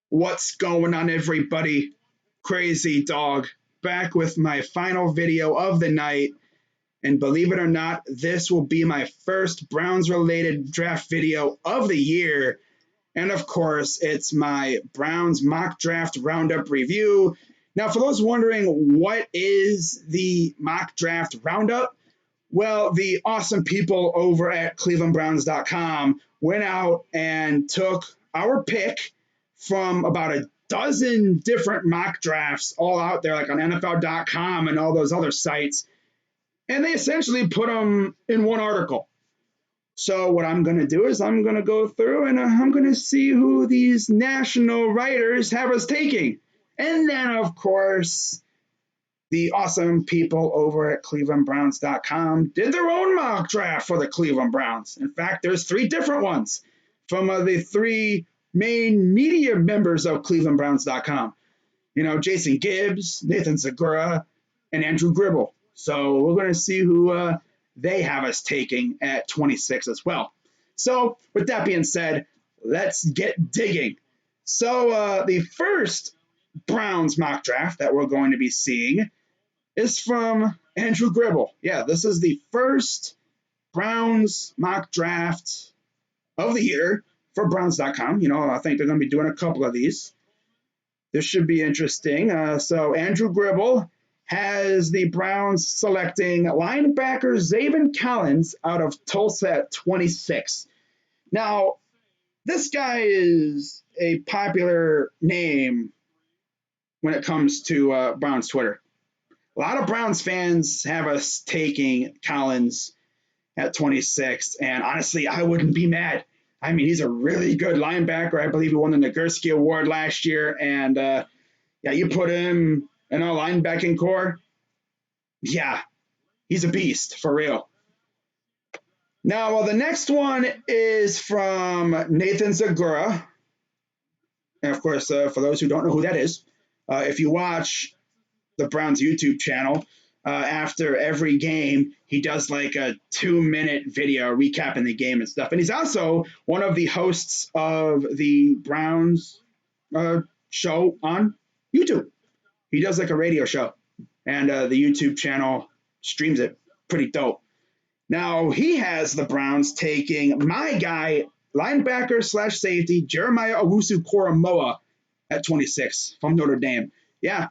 What's going on, everybody? Crazy Dog back with my final video of the night. And believe it or not, this will be my first Browns related draft video of the year. And of course, it's my Browns mock draft roundup review. Now, for those wondering, what is the mock draft roundup? Well, the awesome people over at clevelandbrowns.com went out and took our pick from about a dozen different mock drafts all out there, like on NFL.com and all those other sites, and they essentially put them in one article. So what I'm going to do is I'm going to go through and I'm going to see who these national writers have us taking. And then, of course, the awesome people over at clevelandbrowns.com did their own mock draft for the Cleveland Browns. In fact, there's three different ones from the three main media members of clevelandbrowns.com. You know, Jason Gibbs, Nathan Zagura, and Andrew Gribble. So we're going to see who they have us taking at 26 as well. So with that being said, let's get digging. So the first Browns mock draft that we're going to be seeing is from Andrew Gribble. Yeah, this is the first Browns mock draft of the year for Browns.com. You know, I think they're going to be doing a couple of these. This should be interesting. So Andrew Gribble has the Browns selecting linebacker Zaven Collins out of Tulsa at 26. Now, this guy is a popular name when it comes to Browns Twitter. A lot of Browns fans have us taking Collins at 26, and honestly, I wouldn't be mad. I mean, he's a really good linebacker. I believe he won the Nagurski Award last year, and yeah, you put him in our linebacking core, yeah, he's a beast, for real. Now, the next one is from Nathan Zagura, and of course, for those who don't know who that is, if you watch the Browns YouTube channel, after every game, he does like a 2-minute video recapping the game and stuff. And he's also one of the hosts of the Browns show on YouTube. He does like a radio show, and the YouTube channel streams it. Pretty dope. Now, he has the Browns taking my guy, linebacker slash safety, Jeremiah Owusu-Koramoah at 26 from Notre Dame. Yeah,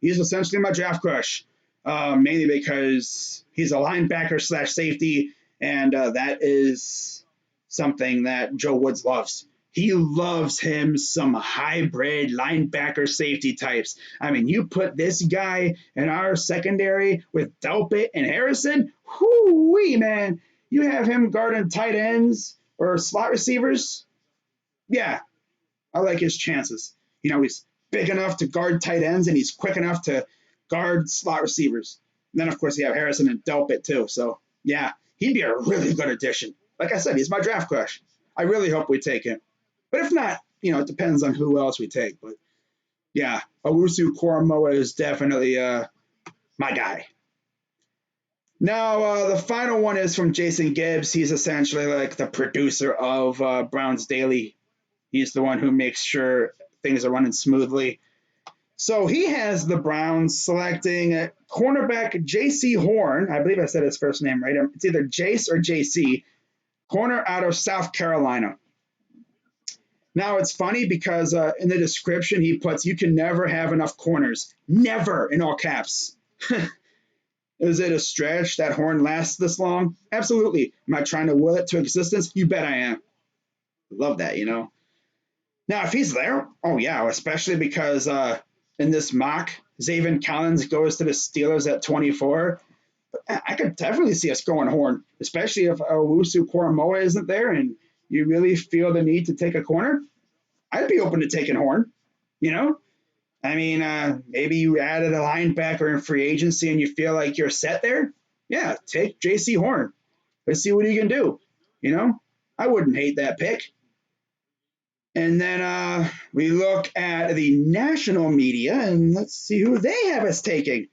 he's essentially my draft crush, mainly because he's a linebacker slash safety, and that is something that Joe Woods loves. He loves him some hybrid linebacker safety types. I mean, you put this guy in our secondary with Delpit and Harrison, whoo-wee, man. You have him guarding tight ends or slot receivers. Yeah, I like his chances. You know, he's big enough to guard tight ends, and he's quick enough to guard slot receivers. And then, of course, you have Harrison and Delpit, too. So, yeah, he'd be a really good addition. Like I said, he's my draft crush. I really hope we take him. But if not, you know, it depends on who else we take. But, yeah, Owusu-Koramoah is definitely my guy. Now, the final one is from Jason Gibbs. He's essentially like the producer of Browns Daily. He's the one who makes sure things are running smoothly. So he has the Browns selecting cornerback J.C. Horn. I believe I said his first name right. It's either Jace or J.C. Corner out of South Carolina. Now, it's funny because in the description he puts, you can never have enough corners. Never, in all caps. Is it a stretch that Horn lasts this long? Absolutely. Am I trying to will it to existence? You bet I am. Love that, you know. Now, if he's there, oh, yeah, especially because in this mock, Zaven Collins goes to the Steelers at 24. But I could definitely see us going Horn, especially if Owusu-Koramoah isn't there and you really feel the need to take a corner. I'd be open to taking Horn, you know? I mean, maybe you added a linebacker in free agency and you feel like you're set there. Yeah, take J.C. Horn. Let's see what he can do, you know? I wouldn't hate that pick. And then we look at the national media, and let's see who they have us taking.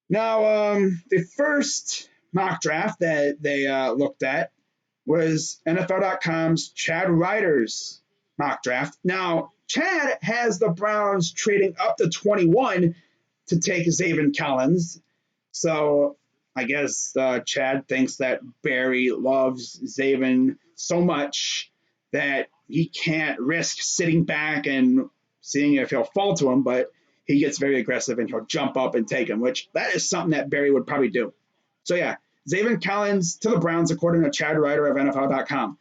Now, the first mock draft that they looked at was NFL.com's Chad Ryder's mock draft. Now, Chad has the Browns trading up to 21 to take Zaven Collins. So I guess Chad thinks that Barry loves Zaven so much that he can't risk sitting back and seeing if he'll fall to him, but he gets very aggressive and he'll jump up and take him, which that is something that Barry would probably do. So yeah, Zaven Collins to the Browns, according to Chad Ryder of NFL.com.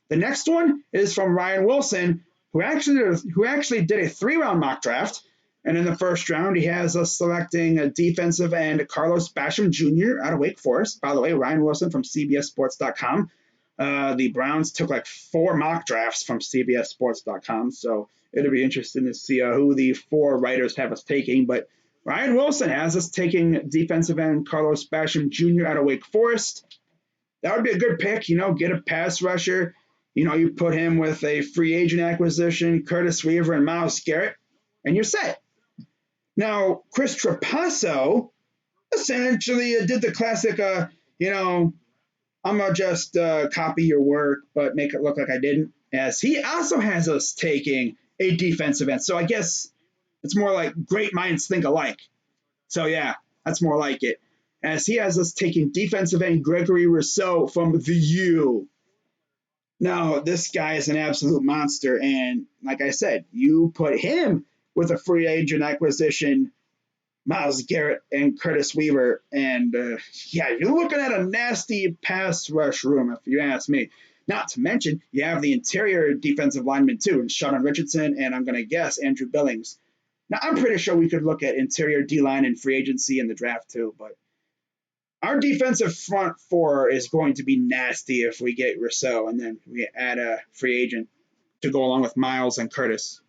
The next one is from Ryan Wilson, who actually did a 3-round mock draft. And in the first round, he has us selecting a defensive end Carlos Basham Jr. out of Wake Forest. By the way, Ryan Wilson from CBSSports.com. The Browns took like 4 mock drafts from CBSSports.com, so it'll be interesting to see who the 4 writers have us taking. But Ryan Wilson has us taking defensive end Carlos Basham Jr. out of Wake Forest. That would be a good pick, get a pass rusher. You put him with a free agent acquisition, Curtis Weaver and Myles Garrett, and you're set. Now, Chris Trapasso essentially did the classic, I'm going to just copy your work, but make it look like I didn't, as he also has us taking a defensive end. So I guess it's more like great minds think alike. So yeah, that's more like it. As he has us taking defensive end Gregory Rousseau from the U. Now, this guy is an absolute monster, and like I said, you put him with a free agent acquisition, Myles Garrett and Curtis Weaver, and you're looking at a nasty pass rush room, if you ask me. Not to mention, you have the interior defensive lineman too, and Sheldon Richardson, and I'm going to guess Andrew Billings. Now, I'm pretty sure we could look at interior D-line and free agency in the draft too, but our defensive front 4 is going to be nasty if we get Rousseau, and then we add a free agent to go along with Myles and Curtis.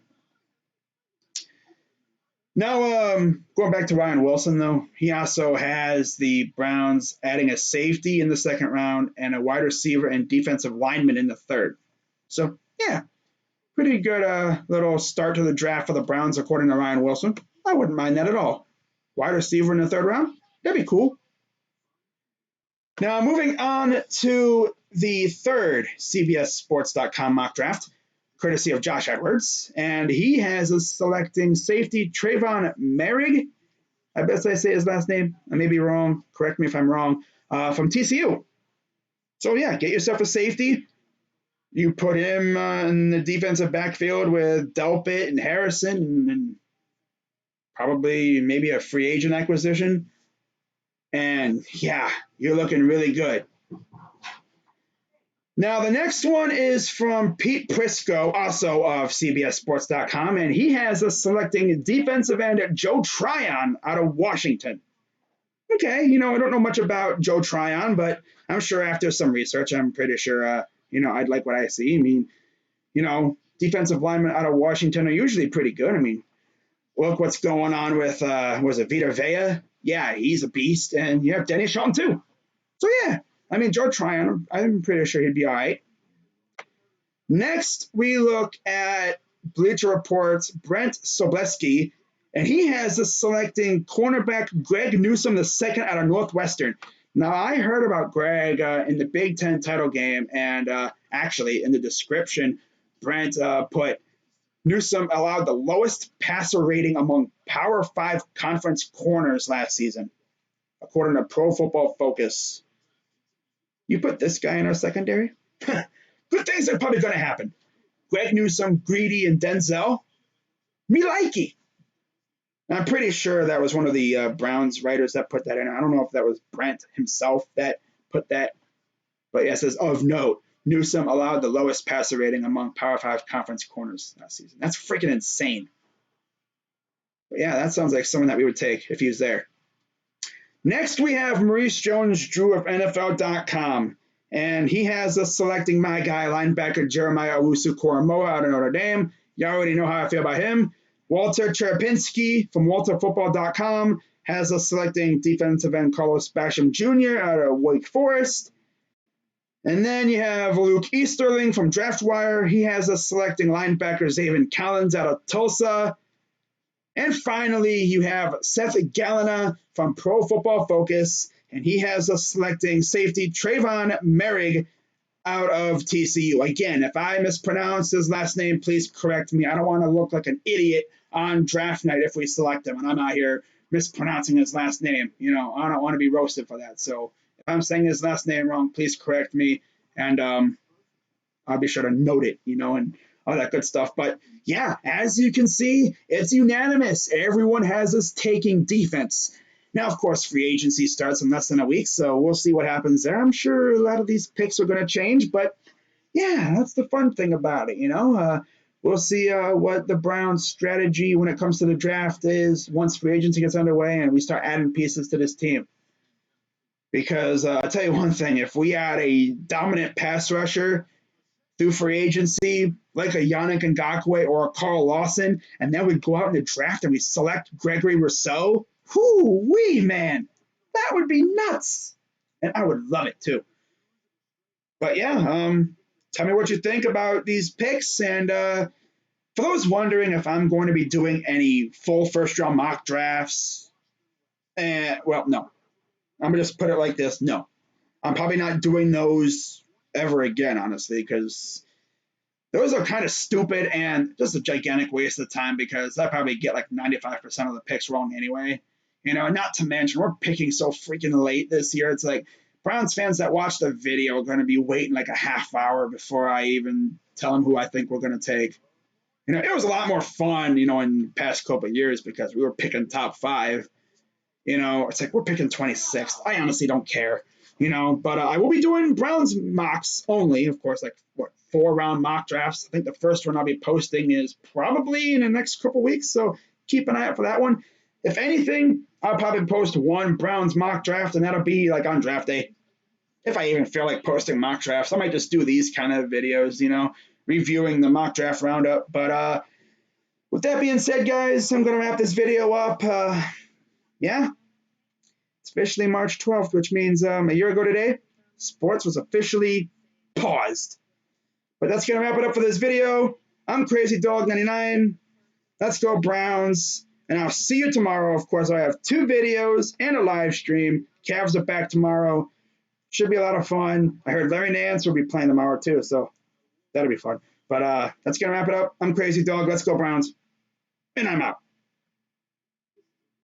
Now, going back to Ryan Wilson, though, he also has the Browns adding a safety in the second round and a wide receiver and defensive lineman in the third. So, yeah, pretty good little start to the draft for the Browns, according to Ryan Wilson. I wouldn't mind that at all. Wide receiver in the third round? That'd be cool. Now, moving on to the third CBSSports.com mock draft, courtesy of Josh Edwards, and he has us selecting safety Trayvon Merrig. I best I say his last name. I may be wrong. Correct me if I'm wrong. From TCU. So, yeah, get yourself a safety. You put him in the defensive backfield with Delpit and Harrison and probably maybe a free agent acquisition. And, yeah, you're looking really good. Now, the next one is from Pete Prisco, also of CBSSports.com, and he has us selecting defensive end Joe Tryon out of Washington. Okay, I don't know much about Joe Tryon, but I'm sure after some research, I'm pretty sure, I'd like what I see. I mean, defensive linemen out of Washington are usually pretty good. I mean, look what's going on with, was it Vita Vea? Yeah, he's a beast, and you have Denny Shelton too. So, yeah. I mean, Joe Tryon, I'm pretty sure he'd be all right. Next, we look at Bleacher Report's Brent Sobleski, and he has us selecting cornerback Greg Newsome II out of Northwestern. Now, I heard about Greg in the Big Ten title game, and actually, in the description, Brent put Newsome allowed the lowest passer rating among Power 5 conference corners last season, according to Pro Football Focus. You put this guy in our secondary? Good things are probably going to happen. Greg Newsome, Greedy, and Denzel. Me likey. I'm pretty sure that was one of the Browns writers that put that in. I don't know if that was Brent himself that put that. But yeah, it says, of note, Newsome allowed the lowest passer rating among Power 5 conference corners last season. That's freaking insane. But yeah, that sounds like someone that we would take if he was there. Next, we have Maurice Jones-Drew of NFL.com, and he has us selecting my guy, linebacker Jeremiah Owusu-Koramoah out of Notre Dame. You already know how I feel about him. Walter Cherepinski from WalterFootball.com has us selecting defensive end Carlos Basham Jr. out of Wake Forest. And then you have Luke Easterling from DraftWire. He has us selecting linebacker Zaven Collins out of Tulsa. And finally, you have Seth Galina from Pro Football Focus, and he has us selecting safety Trayvon Merrig out of TCU. Again, if I mispronounce his last name, please correct me. I don't want to look like an idiot on draft night if we select him and I'm out here mispronouncing his last name. I don't want to be roasted for that. So if I'm saying his last name wrong, please correct me, and I'll be sure to note it, and all that good stuff. But yeah, as you can see, it's unanimous. Everyone has us taking defense. Now, of course, free agency starts in less than a week, so we'll see what happens there. I'm sure a lot of these picks are going to change, but yeah, that's the fun thing about it, We'll see what the Browns' strategy when it comes to the draft is once free agency gets underway and we start adding pieces to this team. Because I'll tell you one thing, if we add a dominant pass rusher through free agency, like a Yannick Ngakoue or a Carl Lawson, and then we go out in the draft and we select Gregory Rousseau, whoo-wee, man, that would be nuts. And I would love it too. But yeah, tell me what you think about these picks. And for those wondering if I'm going to be doing any full first round mock drafts, well, no. I'm going to just put it like this. No, I'm probably not doing those ever again, honestly, because those are kind of stupid and just a gigantic waste of time because I probably get like 95% of the picks wrong anyway. Not to mention, we're picking so freaking late this year. It's like Browns fans that watch the video are going to be waiting like a half hour before I even tell them who I think we're going to take. It was a lot more fun, in the past couple of years because we were picking top five. It's like we're picking 26th. I honestly don't care, but I will be doing Browns mocks only, of course, like 4-round mock drafts. I think the first one I'll be posting is probably in the next couple weeks, so keep an eye out for that one. If anything, I'll probably post one Browns mock draft, and that'll be like on draft day. If I even feel like posting mock drafts, I might just do these kind of videos, reviewing the mock draft roundup. But with that being said, guys, I'm going to wrap this video up. Yeah, it's officially March 12th, which means a year ago today, sports was officially paused. But that's going to wrap it up for this video. I'm Crazy Dog 99. Let's go Browns. And I'll see you tomorrow. Of course, I have 2 videos and a live stream. Cavs are back tomorrow. Should be a lot of fun. I heard Larry Nance will be playing tomorrow too, so that'll be fun. But that's going to wrap it up. I'm Crazy Dog. Let's go Browns. And I'm out.